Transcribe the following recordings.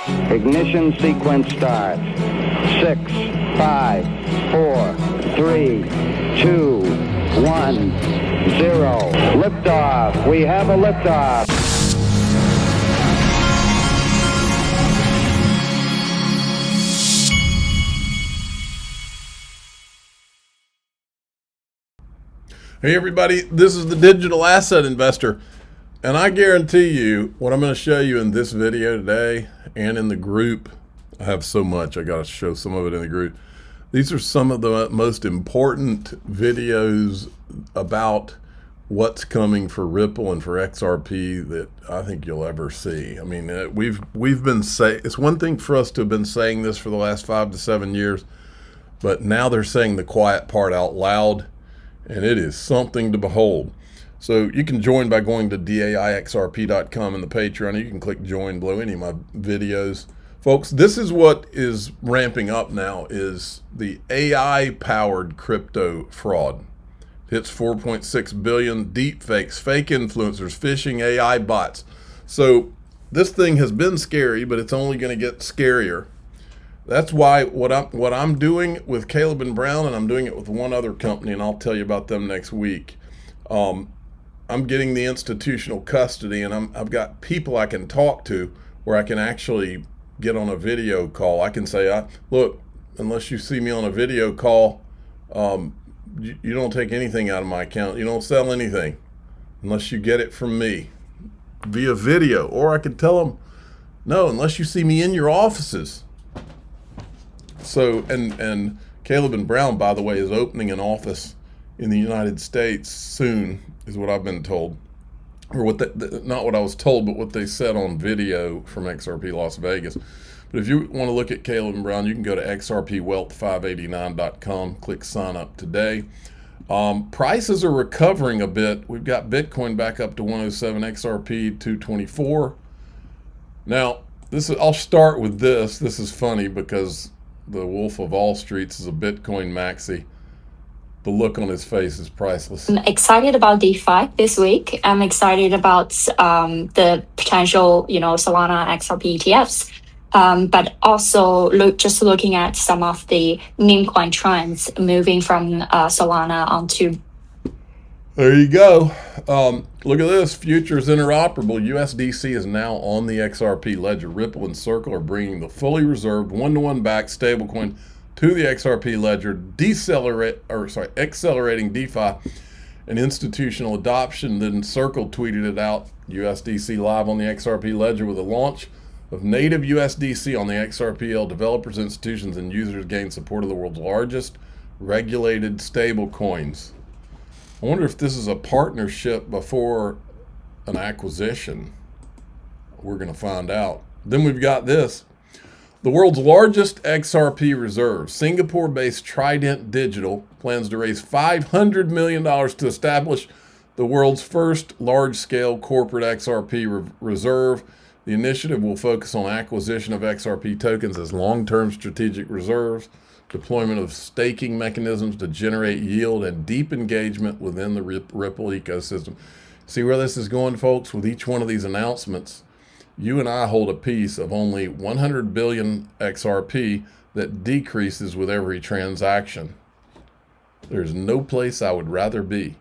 Ignition sequence start. 6, 5, 4, 3, 2, 1, 0. Liftoff. We have a liftoff. Hey everybody, this is the Digital Asset Investor, and I guarantee you what I'm going to show you in this video today and in the group. I have so much, I got to show some of it in the group. These are some of the most important videos about what's coming for Ripple and for XRP that I think you'll ever see. I mean, we've been saying, it's one thing for us to have been saying this for the last 5 to 7 years, but now they're saying the quiet part out loud. And it is something to behold. So you can join by going to daixrp.com in the Patreon. You can click join below any of my videos. Folks, this is what is ramping up now is the AI-powered crypto fraud. It hits 4.6 billion, deep fakes, fake influencers, phishing, AI bots. So this thing has been scary, but it's only going to get scarier. That's why what I'm doing with Caleb and Brown, and I'm doing it with one other company, and I'll tell you about them next week. I'm getting the institutional custody, and I've got people I can talk to where I can actually get on a video call. I can say, look, unless you see me on a video call, you don't take anything out of my account. You don't sell anything unless you get it from me via video. Or I could tell them, no, unless you see me in your offices. So, and Caleb and Brown, by the way, is opening an office in the United States soon, is what I've been told. Or not what I was told, but what they said on video from XRP Las Vegas. But if you want to look at Caleb and Brown, you can go to xrpwealth589.com, click sign up today. Prices are recovering a bit. We've got Bitcoin back up to 107, XRP 224. Now, I'll start with this. This is funny because the Wolf of All Streets is a Bitcoin maxi. The look on his face is priceless. I'm excited about DeFi this week. I'm excited about the potential, Solana XRP ETFs, but also looking at some of the meme coin trends moving from Solana onto. There you go. Look at this. Futures interoperable. USDC is now on the XRP ledger. Ripple and Circle are bringing the fully reserved one-to-one backed stablecoin to the XRP ledger, accelerating DeFi and institutional adoption. Then Circle tweeted it out. USDC live on the XRP ledger with the launch of native USDC on the XRPL. Developers, institutions, and users gain support of the world's largest regulated stablecoins. I wonder if this is a partnership before an acquisition. We're going to find out. Then we've got this. The world's largest XRP reserve, Singapore-based Trident Digital, plans to raise $500 million to establish the world's first large-scale corporate XRP reserve. The initiative will focus on acquisition of XRP tokens as long-term strategic reserves, deployment of staking mechanisms to generate yield, and deep engagement within the Ripple ecosystem. See where this is going, folks? With each one of these announcements, you and I hold a piece of only 100 billion XRP that decreases with every transaction. There's no place I would rather be.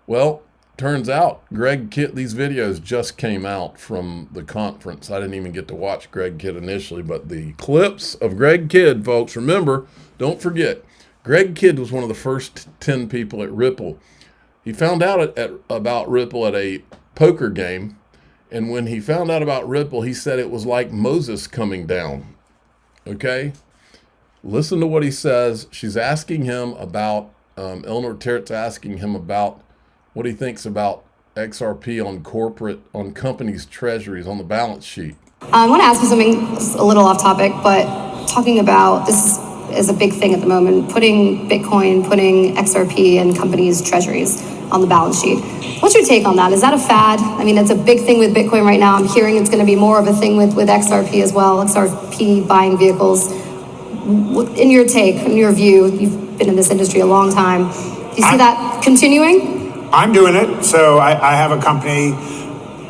Well, turns out Greg Kitt, these videos just came out from the conference. I didn't even get to watch Greg Kitt initially, but the clips of Greg Kidd, folks, remember, don't forget, Greg Kidd was one of the first 10 people at Ripple. He found out about Ripple at a poker game, and when he found out about Ripple, he said it was like Moses coming down. Okay? Listen to what he says. She's asking him about, Eleanor Terrett's asking him about what he thinks about XRP on companies' treasuries, on the balance sheet. I want to ask you something a little off topic, but talking about this is a big thing at the moment, putting Bitcoin, putting XRP in companies' treasuries on the balance sheet. What's your take on that? Is that a fad? I mean, it's a big thing with Bitcoin right now. I'm hearing it's going to be more of a thing with XRP as well, XRP buying vehicles. In your take, in your view, you've been in this industry a long time. Do you see that continuing? I'm doing it. So I have a company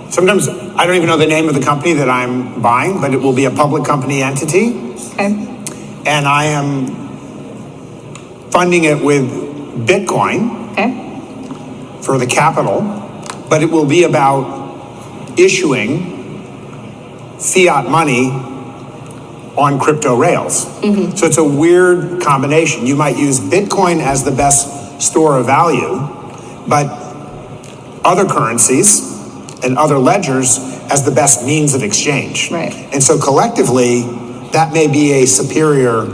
Sometimes I don't even know the name of the company that I'm buying, but it will be a public company entity. Okay. And I am funding it with Bitcoin. Okay. For the capital, but it will be about issuing fiat money on crypto rails. So it's a weird combination. You might use Bitcoin as the best store of value, but other currencies and other ledgers as the best means of exchange. Right. And so collectively, that may be a superior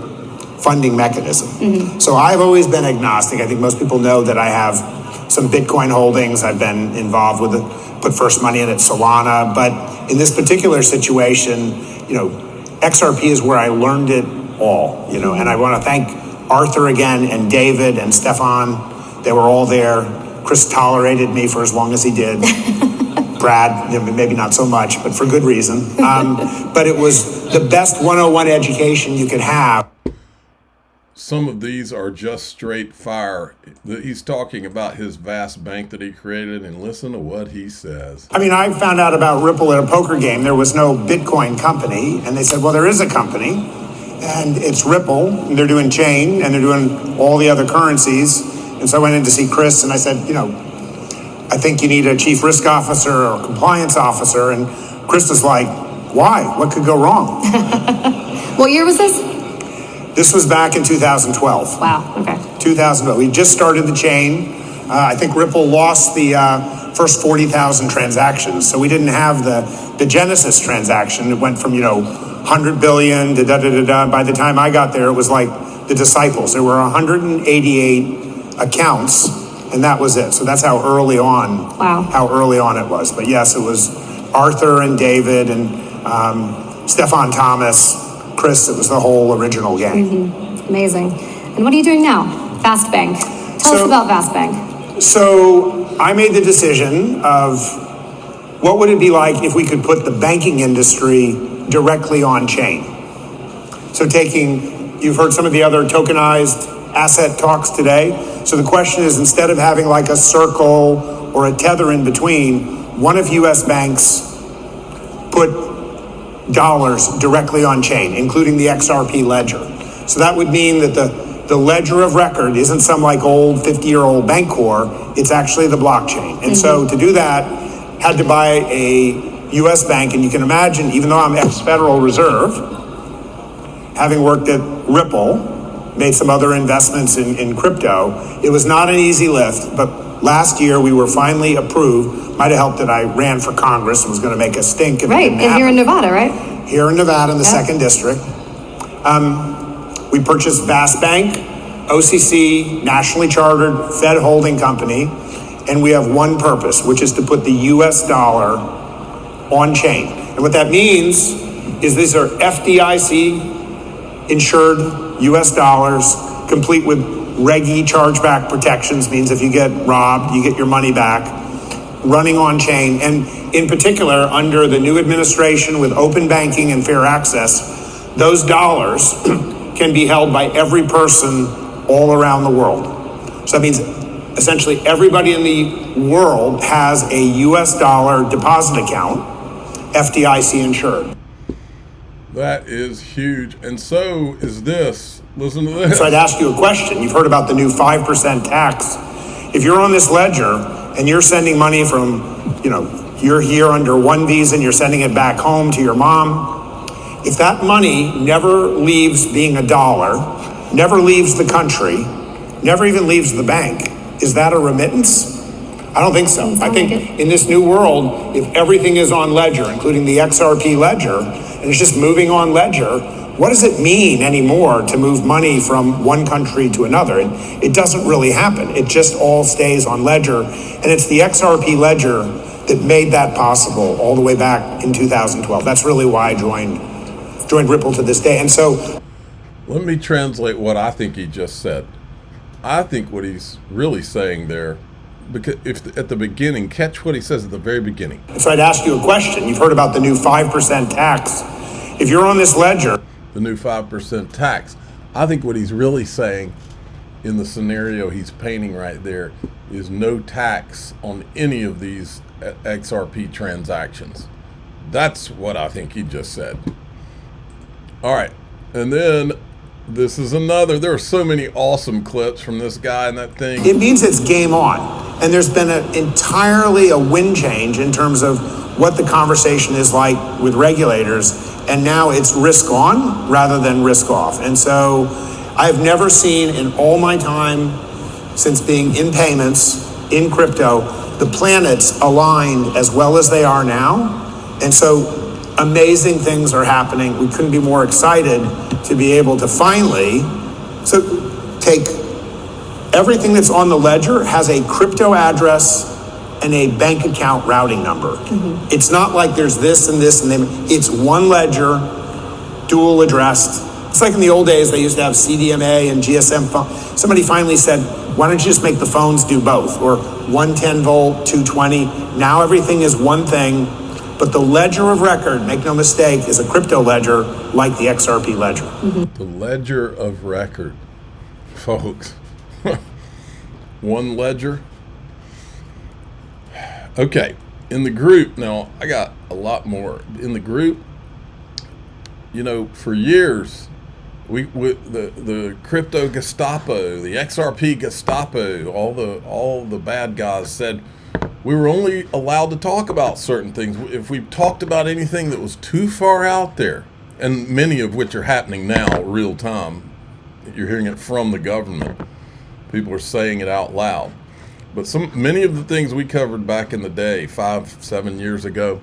funding mechanism. So I've always been agnostic. I think most people know that I have some Bitcoin holdings. I've been involved with it, put first money in at Solana. But in this particular situation, XRP is where I learned it all, and I want to thank Arthur again and David and Stefan. They were all there. Chris tolerated me for as long as he did. Brad, maybe not so much, but for good reason. But it was the best 101 education you could have. Some of these are just straight fire. He's talking about his vast bank that he created, and listen to what he says. I mean, I found out about Ripple at a poker game. There was no Bitcoin company, and they said, well, there is a company, and it's Ripple, and they're doing chain, and they're doing all the other currencies. And so I went in to see Chris, and I said, I think you need a chief risk officer or a compliance officer. And Chris was like, why? What could go wrong? What year was this? This was back in 2012. Wow, okay. 2012. We just started the chain. I think Ripple lost the first 40,000 transactions. So we didn't have the Genesis transaction. It went from, 100 billion to da-da-da-da. By the time I got there, it was like the disciples. There were 188 accounts, and that was it. So that's how early on, it was. But yes, it was Arthur and David and Stefan Thomas, Chris. It was the whole original gang. Amazing. And what are you doing now? Fast Bank. Tell us about Fast Bank. So I made the decision of what would it be like if we could put the banking industry directly on chain. So you've heard some of the other tokenized asset talks today. So the question is, instead of having like a Circle or a Tether in between, one of US banks put dollars directly on chain, including the XRP ledger. So that would mean that the ledger of record isn't some like old 50-year-old bank core, it's actually the blockchain. And so to do that, had to buy a US bank, and you can imagine, even though I'm ex-Federal Reserve, having worked at Ripple, made some other investments in crypto, it was not an easy lift, but last year we were finally approved. Might have helped that I ran for Congress and was going to make a stink. Right, and here in Nevada, right? Here in Nevada in the 2nd District. We purchased Vast Bank, OCC, nationally chartered Fed holding company, and we have one purpose, which is to put the US dollar on chain. And what that means is these are FDIC insured US dollars, complete with Reg E chargeback protections, means if you get robbed, you get your money back, running on chain. And in particular, under the new administration with open banking and fair access, those dollars can be held by every person all around the world. So that means essentially everybody in the world has a US dollar deposit account, FDIC insured. That is huge. And so is this. Listen to this. So I'd ask you a question. You've heard about the new 5% tax. If you're on this ledger and you're sending money from, you're here under one visa and you're sending it back home to your mom, if that money never leaves being a dollar, never leaves the country, never even leaves the bank, is that a remittance? I don't think so. I think in this new world, if everything is on ledger, including the XRP ledger, and it's just moving on ledger, what does it mean anymore to move money from one country to another? It doesn't really happen. It just all stays on ledger. And it's the XRP ledger that made that possible all the way back in 2012. That's really why I joined Ripple to this day. And so let me translate what I think he just said. I think what he's really saying there, because if at the beginning, catch what he says at the very beginning. So I'd ask you a question. You've heard about the new 5% tax. If you're on this ledger, the new 5% tax. I think what he's really saying in the scenario he's painting right there is no tax on any of these XRP transactions. That's what I think he just said. All right. And then this is another. There are so many awesome clips from this guy and that thing. It means it's game on. And there's been entirely a wind change in terms of what the conversation is like with regulators. And now it's risk on rather than risk off. And so I've never seen in all my time since being in payments, in crypto, the planets aligned as well as they are now. And so amazing things are happening. We couldn't be more excited to be able to finally take everything that's on the ledger has a crypto address and a bank account routing number. Mm-hmm. It's not like there's this and this and then it's one ledger, dual addressed. It's like in the old days, they used to have CDMA and GSM phone. Somebody finally said, why don't you just make the phones do both? Or 110 volt, 220. Now everything is one thing, but the ledger of record, make no mistake, is a crypto ledger like the XRP ledger. Mm-hmm. The ledger of record, folks. One ledger. Okay, in the group, now I got a lot more. In the group, you know, for years, the crypto Gestapo, the XRP Gestapo, all the bad guys said we were only allowed to talk about certain things. If we talked about anything that was too far out there, and many of which are happening now, real time, you're hearing it from the government. People are saying it out loud. But many of the things we covered back in the day, 5-7 years ago,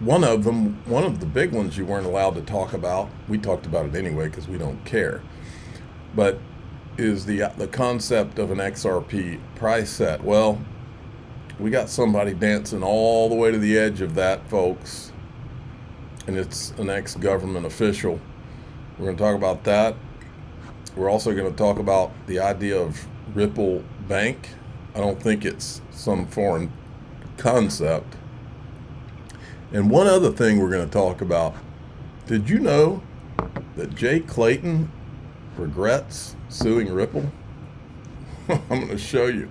one of the big ones you weren't allowed to talk about, we talked about it anyway because we don't care, but is the concept of an XRP price set. Well, we got somebody dancing all the way to the edge of that, folks, and it's an ex-government official. We're going to talk about that. We're also going to talk about the idea of Ripple Bank. I don't think it's some foreign concept. And one other thing we're going to talk about, did you know that Jay Clayton regrets suing Ripple? I'm going to show you.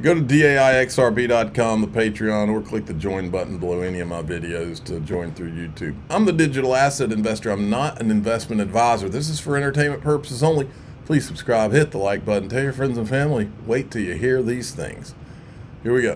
Go to DAIXRP.com, the Patreon, or click the join button below any of my videos to join through YouTube. I'm the digital asset investor. I'm not an investment advisor. This is for entertainment purposes only. Please subscribe, hit the like button, tell your friends and family. Wait till you hear these things. Here we go.